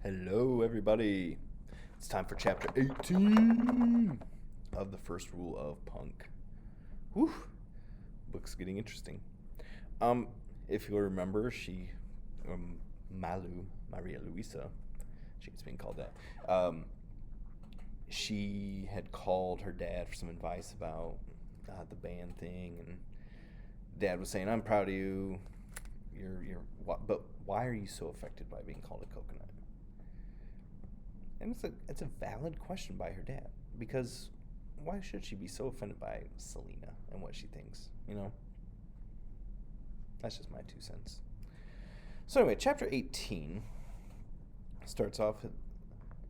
Hello, everybody. It's time for chapter 18 of the first rule of punk. Whew, book's getting interesting. If you remember, Maria Luisa, she's being called that. She had called her dad for some advice about the band thing, and Dad was saying, "I'm proud of you. But why are you so affected by being called a coconut?" And it's a valid question by her dad, because why should she be so offended by Selena and what she thinks? That's just my 2 cents. So anyway, chapter 18 starts off,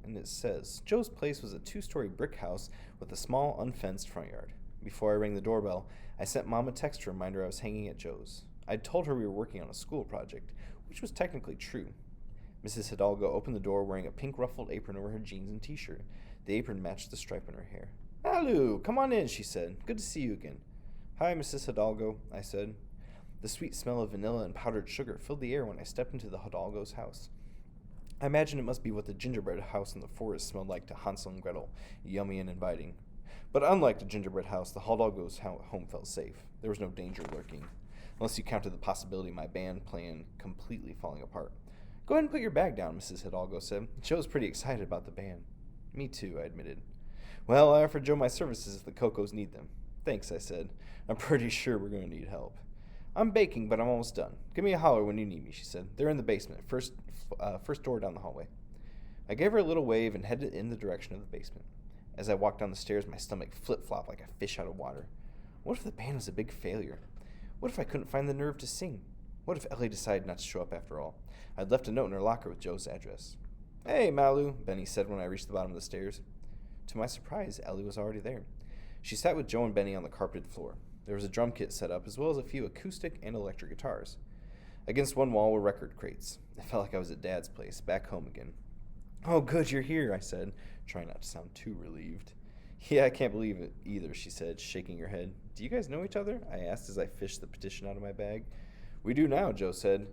and it says, Joe's place was a 2-story brick house with a small, unfenced front yard. Before I rang the doorbell, I sent Mom a text to remind her I was hanging at Joe's. I'd told her we were working on a school project, which was technically true. Mrs. Hidalgo opened the door wearing a pink ruffled apron over her jeans and t-shirt. The apron matched the stripe in her hair. "Malu, come on in," she said. "Good to see you again." "Hi, Mrs. Hidalgo," I said. The sweet smell of vanilla and powdered sugar filled the air when I stepped into the Hidalgo's house. I imagine it must be what the gingerbread house in the forest smelled like to Hansel and Gretel, yummy and inviting. But unlike the gingerbread house, the Hidalgo's home felt safe. There was no danger lurking, unless you counted the possibility of my band plan completely falling apart. "Go ahead and put your bag down," Mrs. Hidalgo said. Joe's pretty excited about the band. "Me too," I admitted. "Well, I offered Joe my services if the Cocos need them." "Thanks," I said. "I'm pretty sure we're going to need help." "I'm baking, but I'm almost done. Give me a holler when you need me," she said. "They're in the basement, first door down the hallway." I gave her a little wave and headed in the direction of the basement. As I walked down the stairs, my stomach flip-flopped like a fish out of water. What if the band was a big failure? What if I couldn't find the nerve to sing? What if Ellie decided not to show up after all? I'd left a note in her locker with Joe's address. "Hey, Malu," Benny said when I reached the bottom of the stairs. To my surprise, Ellie was already there. She sat with Joe and Benny on the carpeted floor. There was a drum kit set up, as well as a few acoustic and electric guitars. Against one wall were record crates. It felt like I was at Dad's place, back home again. "Oh, good, you're here," I said, trying not to sound too relieved. "Yeah, I can't believe it either," she said, shaking her head. "Do you guys know each other?" I asked as I fished the petition out of my bag. "We do now," Joe said.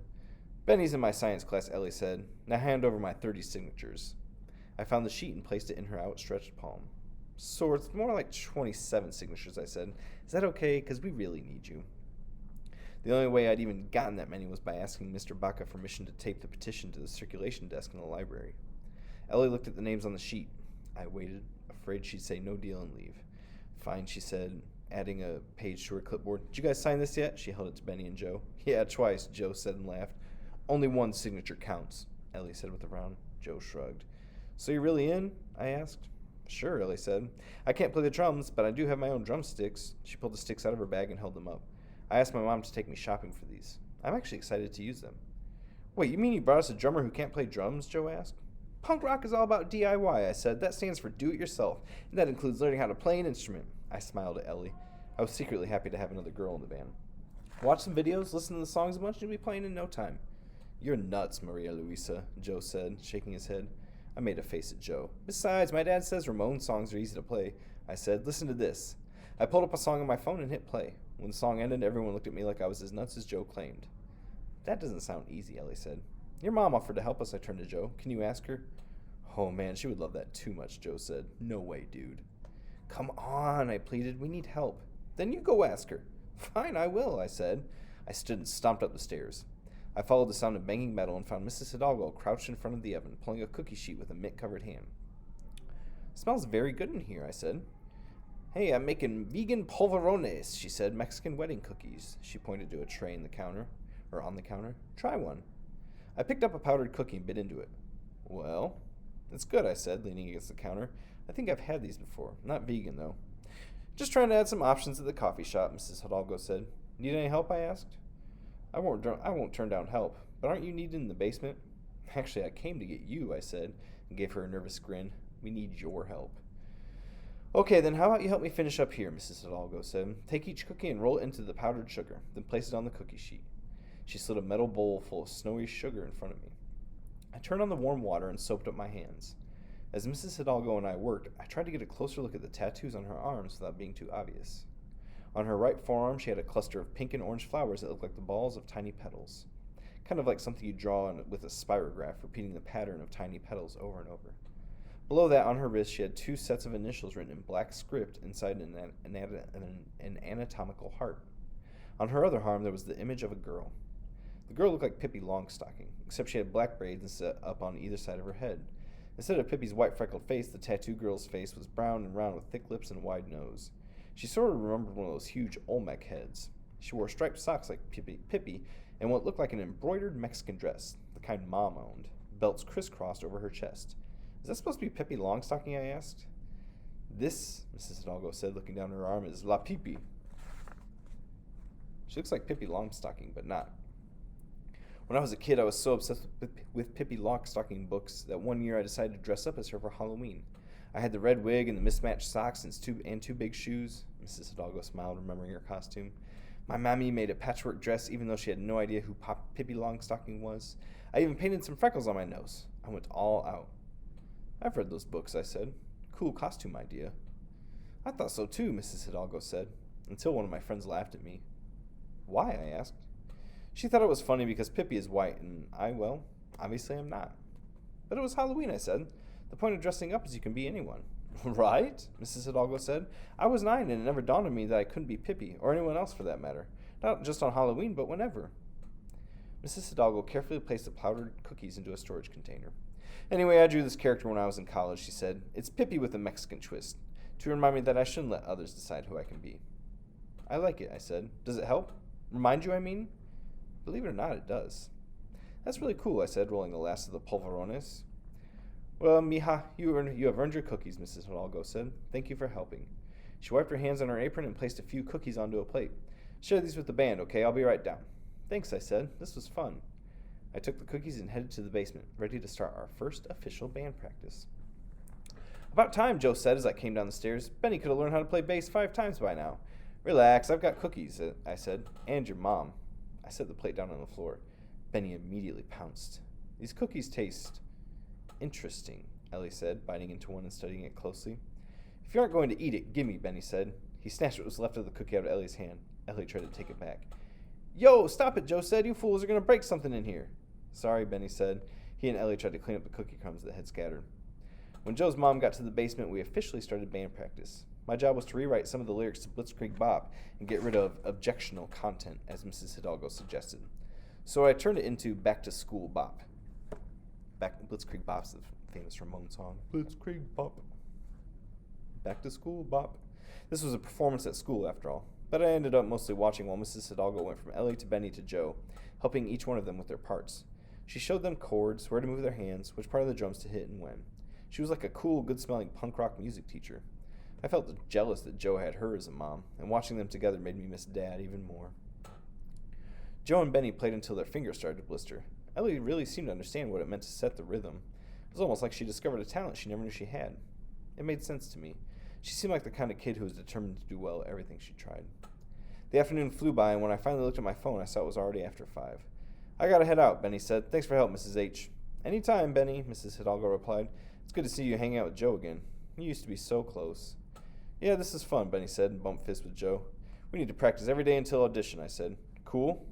"Benny's in my science class," Ellie said. "Now hand over my 30 signatures." I found the sheet and placed it in her outstretched palm. "So it's more like 27 signatures," I said. "Is that okay? Because we really need you." The only way I'd even gotten that many was by asking Mr. Baca permission to tape the petition to the circulation desk in the library. Ellie looked at the names on the sheet. I waited, afraid she'd say no deal and leave. "Fine," she said, adding a page to her clipboard. "Did you guys sign this yet?" She held it to Benny and Joe. "Yeah, twice," Joe said and laughed. "Only one signature counts," Ellie said with a frown. Joe shrugged. "So you're really in?" I asked. "Sure," Ellie said. "I can't play the drums, but I do have my own drumsticks." She pulled the sticks out of her bag and held them up. "I asked my mom to take me shopping for these. I'm actually excited to use them." "Wait, you mean you brought us a drummer who can't play drums?" Joe asked. "Punk rock is all about DIY, I said. That stands for do it yourself, and that includes learning how to play an instrument." I smiled at Ellie. I was secretly happy to have another girl in the band. "Watch some videos, listen to the songs a bunch, and you'll be playing in no time." "You're nuts, Maria Luisa," Joe said, shaking his head. I made a face at Joe. "Besides, my dad says Ramones songs are easy to play." I said, "Listen to this." I pulled up a song on my phone and hit play. When the song ended, everyone looked at me like I was as nuts as Joe claimed. "That doesn't sound easy," Ellie said. "Your mom offered to help us," I turned to Joe. "Can you ask her?" "Oh man, she would love that too much," Joe said. "No way, dude." "Come on," I pleaded. "We need help." "Then you go ask her." "Fine, I will," I said. I stood and stomped up the stairs. I followed the sound of banging metal and found Mrs. Hidalgo crouched in front of the oven, pulling a cookie sheet with a mint-covered hand. "Smells very good in here," I said. "Hey, I'm making vegan polvorones," she said. "Mexican wedding cookies." She pointed to a tray on the counter. "Try one." I picked up a powdered cookie and bit into it. "Well, it's good," I said, leaning against the counter. "I think I've had these before. Not vegan, though." "Just trying to add some options at the coffee shop," Mrs. Hidalgo said. "Need any help?" I asked. I won't turn down help, but aren't you needed in the basement?" "Actually, I came to get you," I said, and gave her a nervous grin. "We need your help." "Okay, then how about you help me finish up here," Mrs. Hidalgo said. "Take each cookie and roll it into the powdered sugar, then place it on the cookie sheet." She slid a metal bowl full of snowy sugar in front of me. I turned on the warm water and soaped up my hands. As Mrs. Hidalgo and I worked, I tried to get a closer look at the tattoos on her arms without being too obvious. On her right forearm, she had a cluster of pink and orange flowers that looked like the balls of tiny petals. kind of like something you draw with a spirograph, repeating the pattern of tiny petals over and over. Below that, on her wrist, she had 2 sets of initials written in black script inside an anatomical heart. On her other arm, there was the image of a girl. The girl looked like Pippy Longstocking, except she had black braids set up on either side of her head. Instead of Pippy's white freckled face, the tattoo girl's face was brown and round with thick lips and a wide nose. She sort of remembered one of those huge Olmec heads. She wore striped socks like Pippy and what looked like an embroidered Mexican dress, the kind Mom owned, belts crisscrossed over her chest. Is that supposed to be Pippy Longstocking? I asked. This, Mrs. Hidalgo said, looking down her arm, is La Pippy. She looks like Pippy Longstocking, but not. When I was a kid, I was so obsessed with Pippy Longstocking books that one year I decided to dress up as her for Halloween. I had the red wig and the mismatched socks and 2 big shoes. Mrs. Hidalgo smiled, remembering her costume. My mommy made a patchwork dress even though she had no idea who Pippy Longstocking was. I even painted some freckles on my nose. I went all out. I've read those books, I said. Cool costume idea. I thought so too, Mrs. Hidalgo said, until one of my friends laughed at me. Why? I asked. She thought it was funny because Pippy is white, and well, obviously I'm not. But it was Halloween, I said. The point of dressing up is you can be anyone. Right? Mrs. Hidalgo said. I was 9, and it never dawned on me that I couldn't be Pippy, or anyone else for that matter. Not just on Halloween, but whenever. Mrs. Hidalgo carefully placed the powdered cookies into a storage container. Anyway, I drew this character when I was in college, she said. It's Pippy with a Mexican twist, to remind me that I shouldn't let others decide who I can be. I like it, I said. Does it help? Remind you, I mean? Believe it or not, it does. That's really cool, I said, rolling the last of the polvorones. Well, mija, you have earned your cookies, Mrs. Hidalgo said. Thank you for helping. She wiped her hands on her apron and placed a few cookies onto a plate. Share these with the band, okay? I'll be right down. Thanks, I said. This was fun. I took the cookies and headed to the basement, ready to start our first official band practice. About time, Joe said as I came down the stairs. Benny could have learned how to play bass 5 times by now. Relax, I've got cookies, I said, and your mom. I set the plate down on the floor. Benny immediately pounced. These cookies taste interesting, Ellie said, biting into one and studying it closely. If you aren't going to eat it, gimme, Benny said. He snatched what was left of the cookie out of Ellie's hand. Ellie tried to take it back. Yo, stop it, Joe said. You fools are going to break something in here. Sorry, Benny said. He and Ellie tried to clean up the cookie crumbs that had scattered. When Joe's mom got to the basement, we officially started band practice. My job was to rewrite some of the lyrics to Blitzkrieg Bop and get rid of objectionable content, as Mrs. Hidalgo suggested. So I turned it into Back to School Bop. Blitzkrieg Bop's the famous Ramones song. Blitzkrieg Bop. Back to School Bop. This was a performance at school, after all. But I ended up mostly watching while Mrs. Hidalgo went from Ellie to Benny to Joe, helping each one of them with their parts. She showed them chords, where to move their hands, which part of the drums to hit and when. She was like a cool, good-smelling punk rock music teacher. I felt jealous that Joe had her as a mom, and watching them together made me miss Dad even more. Joe and Benny played until their fingers started to blister. Ellie really seemed to understand what it meant to set the rhythm. It was almost like she discovered a talent she never knew she had. It made sense to me. She seemed like the kind of kid who was determined to do well at everything she tried. The afternoon flew by, and when I finally looked at my phone, I saw it was already after 5. I gotta head out, Benny said. Thanks for help, Mrs. H. Anytime, Benny, Mrs. Hidalgo replied. It's good to see you hanging out with Joe again. You used to be so close. Yeah, this is fun, Benny said, and bumped fists with Joe. We need to practice every day until audition, I said. Cool?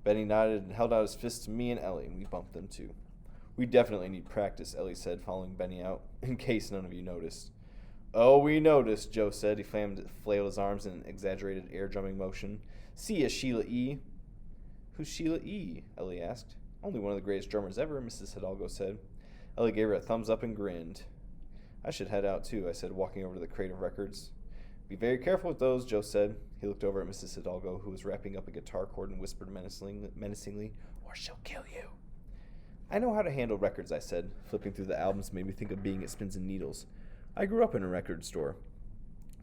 Benny nodded and held out his fist to me and Ellie, and we bumped them too. We definitely need practice, Ellie said, following Benny out, in case none of you noticed. Oh, we noticed, Joe said. He flailed his arms in an exaggerated air-drumming motion. See ya, Sheila E. Who's Sheila E.? Ellie asked. Only one of the greatest drummers ever, Mrs. Hidalgo said. Ellie gave her a thumbs up and grinned. I should head out too, I said, walking over to the crate of records. Be very careful with those, Joe said. He looked over at Mrs. Hidalgo, who was wrapping up a guitar cord, and whispered menacingly, or she'll kill you. I know how to handle records, I said. Flipping through the albums made me think of being at Spins and Needles. I grew up in a record store.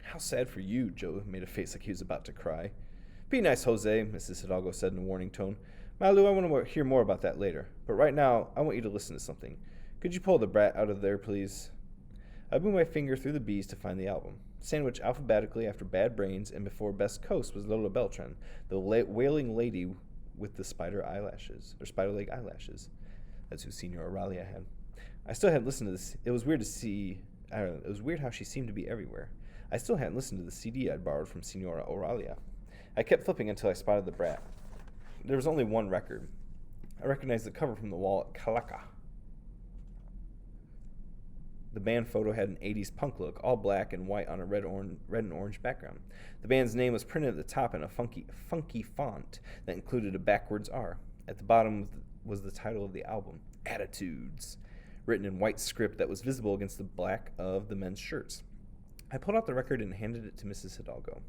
How sad for you, Joe made a face like he was about to cry. Be nice, Jose, Mrs. Hidalgo said in a warning tone. Malu, I want to hear more about that later. But right now, I want you to listen to something. Could you pull the Brat out of there, please? I moved my finger through the B's to find the album. Sandwiched alphabetically after Bad Brains and before Best Coast was Lola Beltran, the wailing lady with the spider leg eyelashes. That's who Senor Auralia had. I still hadn't listened to this. It was weird to see. I don't know. It was weird how she seemed to be everywhere. I still hadn't listened to the CD I'd borrowed from Senora Auralia. I kept flipping until I spotted the Brat. There was only one record. I recognized the cover from the wall at Kalaka. The band photo had an 80s punk look, all black and white on a red and orange background. The band's name was printed at the top in a funky font that included a backwards R. At the bottom was the title of the album, Attitudes, written in white script that was visible against the black of the men's shirts. I pulled out the record and handed it to Mrs. Hidalgo.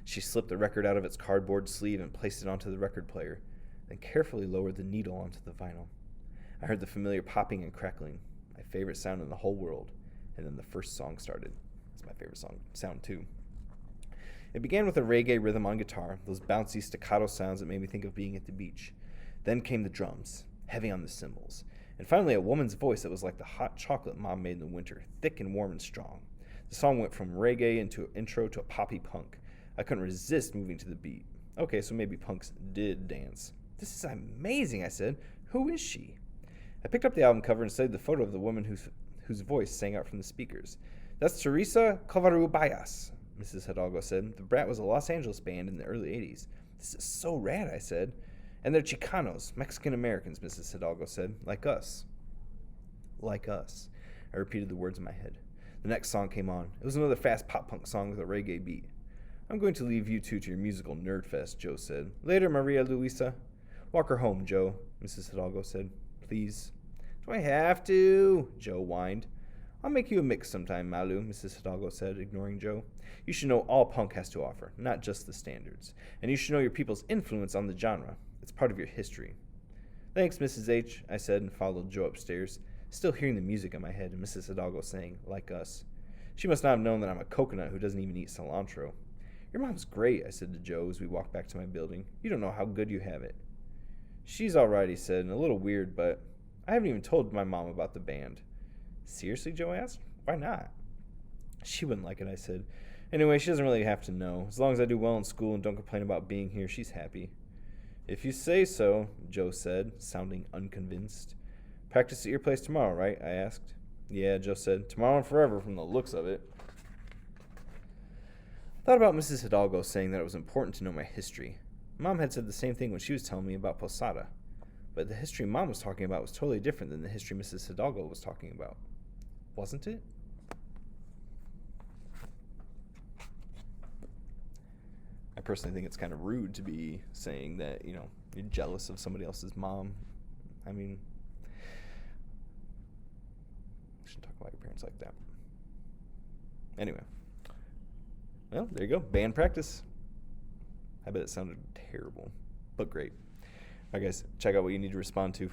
She slipped the record out of its cardboard sleeve and placed it onto the record player, then carefully lowered the needle onto the vinyl. I heard the familiar popping and crackling, my favorite sound in the whole world, and then the first song started. It's my favorite sound too. It began with a reggae rhythm on guitar, those bouncy staccato sounds that made me think of being at the beach. Then came the drums, heavy on the cymbals, and finally a woman's voice that was like the hot chocolate Mom made in the winter, thick and warm and strong. The song went from reggae into an intro to a poppy punk. I couldn't resist moving to the beat. Okay, so maybe punks did dance. This is amazing, I said. Who is she? I picked up the album cover and studied the photo of the woman whose voice sang out from the speakers. That's Teresa Covarrubias, Mrs. Hidalgo said. The Brat was a Los Angeles band in the early 80s. This is so rad, I said. And they're Chicanos, Mexican-Americans, Mrs. Hidalgo said. Like us. Like us. I repeated the words in my head. The next song came on. It was another fast pop-punk song with a reggae beat. I'm going to leave you two to your musical nerd fest, Joe said. Later, Maria Luisa. Walk her home, Joe, Mrs. Hidalgo said. Please. Do I have to? Joe whined. I'll make you a mix sometime, Malu, Mrs. Hidalgo said, ignoring Joe. You should know all punk has to offer, not just the standards. And you should know your people's influence on the genre. It's part of your history. Thanks, Mrs. H, I said and followed Joe upstairs, still hearing the music in my head and Mrs. Hidalgo saying, like us. She must not have known that I'm a coconut who doesn't even eat cilantro. Your mom's great, I said to Joe as we walked back to my building. You don't know how good you have it. She's all right, he said, and a little weird, but I haven't even told my mom about the band. Seriously, Joe asked. Why not? She wouldn't like it, I said. Anyway, she doesn't really have to know. As long as I do well in school and don't complain about being here, she's happy. If you say so, Joe said, sounding unconvinced. Practice at your place tomorrow, right? I asked. Yeah, Joe said. Tomorrow and forever from the looks of it. I thought about Mrs. Hidalgo saying that it was important to know my history. Mom had said the same thing when she was telling me about Posada. But the history Mom was talking about was totally different than the history Mrs. Hidalgo was talking about. Wasn't it? I personally think it's kind of rude to be saying that, you're jealous of somebody else's mom. I mean, you shouldn't talk about your parents like that. Anyway. Well, there you go. Band practice. I bet it sounded terrible, but great. All right, guys, check out what you need to respond to.